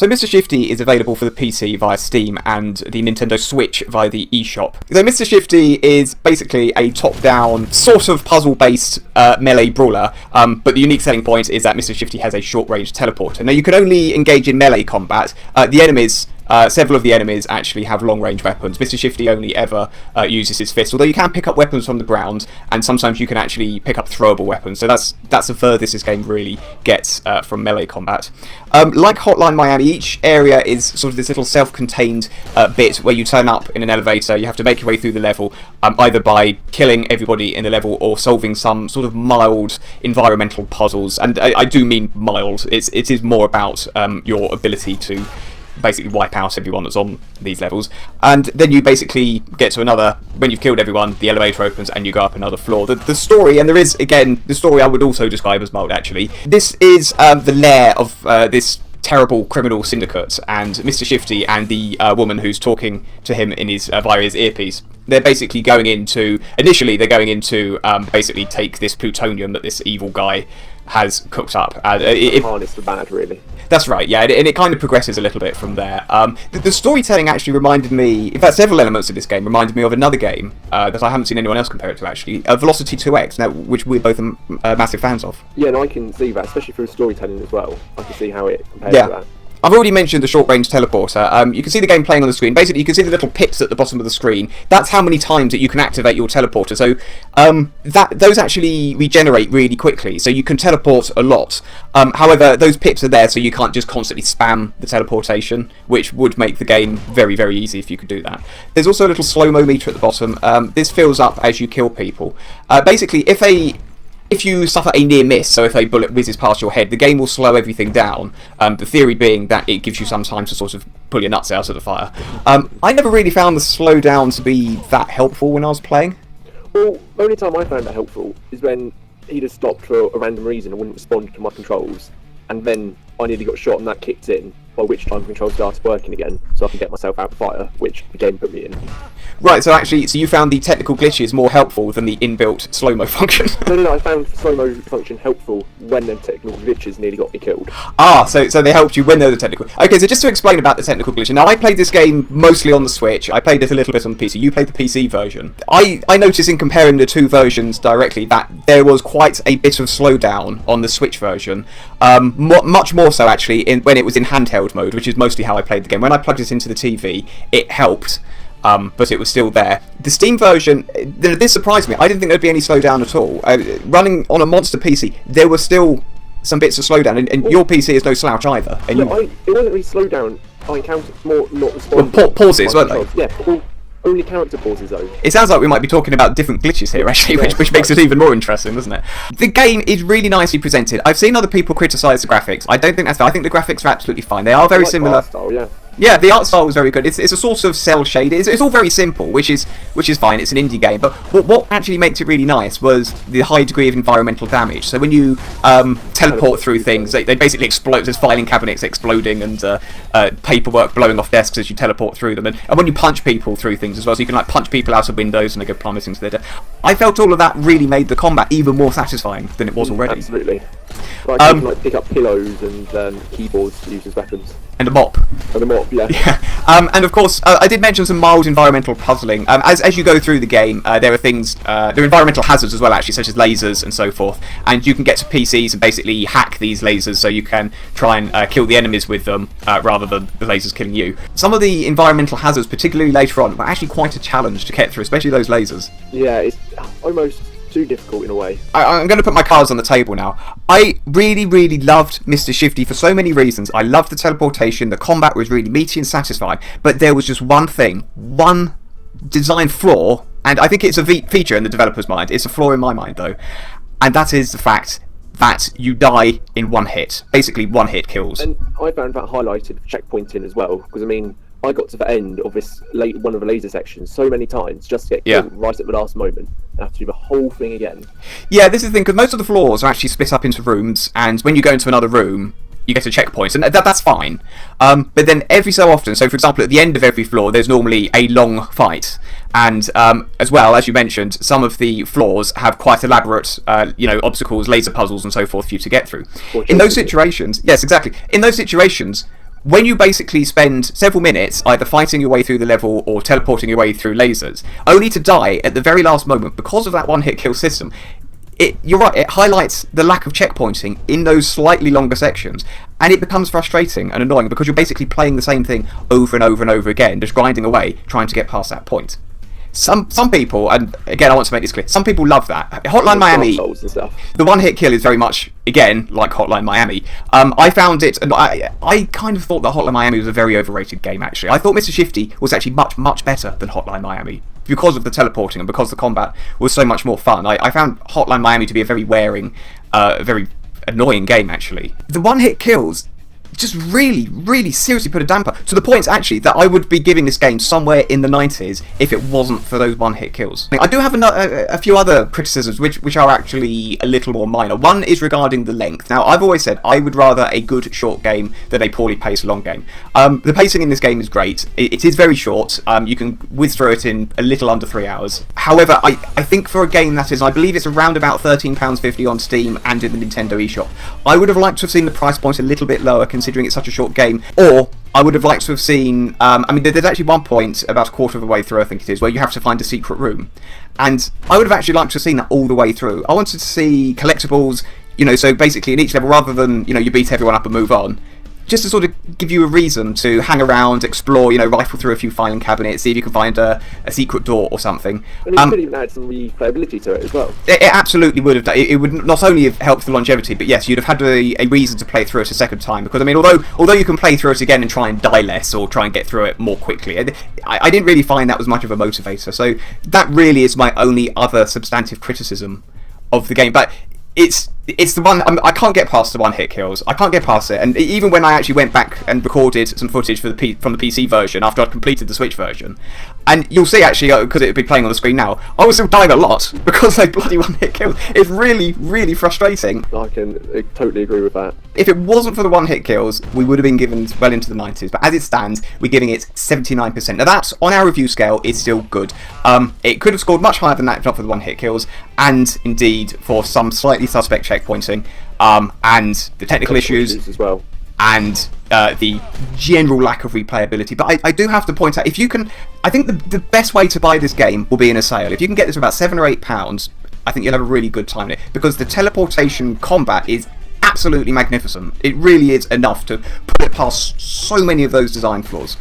So Mr. Shifty is available for the PC via Steam and the Nintendo Switch via the eShop. So Mr. Shifty is basically a top-down, sort of puzzle-based melee brawler, but the unique selling point is that Mr. Shifty has a short-range teleporter. Now you can only engage in melee combat. Several of the enemies actually have long-range weapons. Mr. Shifty only ever uses his fist, although you can pick up weapons from the ground, and sometimes you can actually pick up throwable weapons. So that's the furthest this game really gets from melee combat. Like Hotline Miami, each area is sort of this little self-contained bit where you turn up in an elevator. You have to make your way through the level, either by killing everybody in the level or solving some sort of mild environmental puzzles. And I do mean mild. It is more about your ability to basically wipe out everyone that's on these levels, and then you basically get to another. When you've killed everyone, the elevator opens and you go up another floor. The story, and there is again the story I would also describe as mild actually. This is the lair of this terrible criminal syndicate, and Mr. Shifty and the woman who's talking to him in his via his earpiece. They're basically going into basically take this plutonium that this evil guy has cooked up. Harness the bad, really. That's right, yeah, and it kind of progresses a little bit from there. The storytelling actually reminded me, in fact, several elements of this game reminded me of another game that I haven't seen anyone else compare it to, actually, Velocity 2X, now, which we're both massive fans of. Yeah, and I can see that, especially through storytelling as well. I can see how it compares to that. I've already mentioned the short-range teleporter. You can see the game playing on the screen. Basically, you can see the little pips at the bottom of the screen. That's how many times that you can activate your teleporter. So those actually regenerate really quickly, so you can teleport a lot. However, those pips are there, so you can't just constantly spam the teleportation, which would make the game very, very easy if you could do that. There's also a little slow-mo meter at the bottom. This fills up as you kill people. Basically, if you suffer a near miss, so if a bullet whizzes past your head, the game will slow everything down. The theory being that it gives you some time to sort of pull your nuts out of the fire. I never really found the slowdown to be that helpful when I was playing. Well, the only time I found that helpful is when he just stopped for a random reason and wouldn't respond to my controls, and then I nearly got shot and that kicked in, by which time controls started working again, so I could get myself out of fire, which the game put me in. Right, so you found the technical glitches more helpful than the inbuilt slow-mo function? No, I found the slow-mo function helpful when the technical glitches nearly got me killed. So they helped you when they were the technical... Okay, so just to explain about the technical glitch. Now, I played this game mostly on the Switch. I played it a little bit on the PC. You played the PC version. I noticed in comparing the two versions directly that there was quite a bit of slowdown on the Switch version. Much more so, actually, when it was in handheld mode, which is mostly how I played the game. When I plugged it into the TV, it helped. But it was still there. The Steam version, this surprised me. I didn't think there'd be any slowdown at all. Running on a monster PC, there were still some bits of slowdown, and your PC is no slouch either. And it wasn't really slowdown. I encountered more not responding. Pauses, weren't they? Yeah, only character pauses though. It sounds like we might be talking about different glitches here, actually, which makes it even more interesting, doesn't it? The game is really nicely presented. I've seen other people criticise the graphics. I don't think that's fair. I think the graphics are absolutely fine. They are very similar. Art style, yeah. Yeah, the art style was very good. It's a sort of cell shaded. It's all very simple, which is fine. It's an indie game. But what actually makes it really nice was the high degree of environmental damage. So when you teleport through things, they basically explode. There's filing cabinets exploding and paperwork blowing off desks as you teleport through them. And when you punch people through things as well, so you can like punch people out of windows and they go plummeting to their death. I felt all of that really made the combat even more satisfying than it was already. Absolutely. Like you can pick up pillows and keyboards to use as weapons. And a mop. Yeah. And of course, I did mention some mild environmental puzzling. As you go through the game, there are things, there are environmental hazards as well, actually, such as lasers and so forth. And you can get to PCs and basically hack these lasers so you can try and kill the enemies with them rather than the lasers killing you. Some of the environmental hazards, particularly later on, were actually quite a challenge to get through, especially those lasers. Yeah, it's almost too difficult in a way. I'm going to put my cards on the table now. I really, really loved Mr. Shifty for so many reasons. I loved the teleportation, the combat was really meaty and satisfying, but there was just one thing, one design flaw, and I think it's a feature in the developer's mind. It's a flaw in my mind, though, and that is the fact that you die in one hit. Basically, one hit kills. And I found that highlighted checkpointing as well, because I mean, I got to the end of this one of the laser sections so many times just to get killed right at the last moment and have to do the whole thing again. Yeah, this is the thing, because most of the floors are actually split up into rooms, and when you go into another room, you get a checkpoint, and that's fine. But then every so often, so for example, at the end of every floor, there's normally a long fight. And as well, as you mentioned, some of the floors have quite elaborate, obstacles, laser puzzles, and so forth for you to get through. In those situations, yes, exactly. In those situations, when you basically spend several minutes either fighting your way through the level or teleporting your way through lasers, only to die at the very last moment because of that one-hit kill system, you're right, it highlights the lack of checkpointing in those slightly longer sections, and it becomes frustrating and annoying because you're basically playing the same thing over and over and over again, just grinding away, trying to get past that point. Some people, and again I want to make this clear, some people love that. Hotline Miami, the one-hit kill is very much, again, like Hotline Miami. I found it, and I kind of thought that Hotline Miami was a very overrated game, actually. I thought Mr. Shifty was actually much, much better than Hotline Miami, because of the teleporting and because the combat was so much more fun. I found Hotline Miami to be a very wearing, very annoying game, actually. The one-hit kills just really seriously put a damper to the point actually that I would be giving this game somewhere in the 90s if it wasn't for those one-hit kills. I do have a few other criticisms which are actually a little more minor. One is regarding the length. Now, I've always said I would rather a good short game than a poorly paced long game. The pacing in this game is great. It is very short. You can whiz through it in a little under 3 hours. However, I think for a game that is, I believe it's around about £13.50 on Steam and in the Nintendo eShop, I would have liked to have seen the price point a little bit lower considering it's such a short game, or I would have liked to have seen, I mean, there's actually one point about a quarter of the way through, I think it is, where you have to find a secret room, and I would have actually liked to have seen that all the way through. I wanted to see collectibles, so basically in each level, rather than, you beat everyone up and move on, just to sort of give you a reason to hang around, explore, rifle through a few filing cabinets, see if you can find a secret door or something. And it could even add some replayability to it as well. It absolutely would have done. It would not only have helped the longevity, but yes, you'd have had a reason to play through it a second time. Because I mean, although you can play through it again and try and die less or try and get through it more quickly, I didn't really find that was much of a motivator. So that really is my only other substantive criticism of the game. But it's the one, I can't get past the one-hit kills. I can't get past it, and even when I actually went back and recorded some footage from the PC version after I'd completed the Switch version, and you'll see actually, because it'll be playing on the screen now, I was still dying a lot because they bloody one-hit kills. It's really frustrating. I can totally agree with that. If it wasn't for the one-hit kills, we would have been given well into the 90s, but as it stands, we're giving it 79%. Now that, on our review scale, is still good. It could have scored much higher than that if not for the one-hit kills, and indeed for some slightly suspect checkpointing, and the technical issues as well, and the general lack of replayability. But I do have to point out, if you can, I think the best way to buy this game will be in a sale. If you can get this for about £7 or £8, I think you'll have a really good time in it, because the teleportation combat is absolutely magnificent. It really is enough to put it past so many of those design flaws.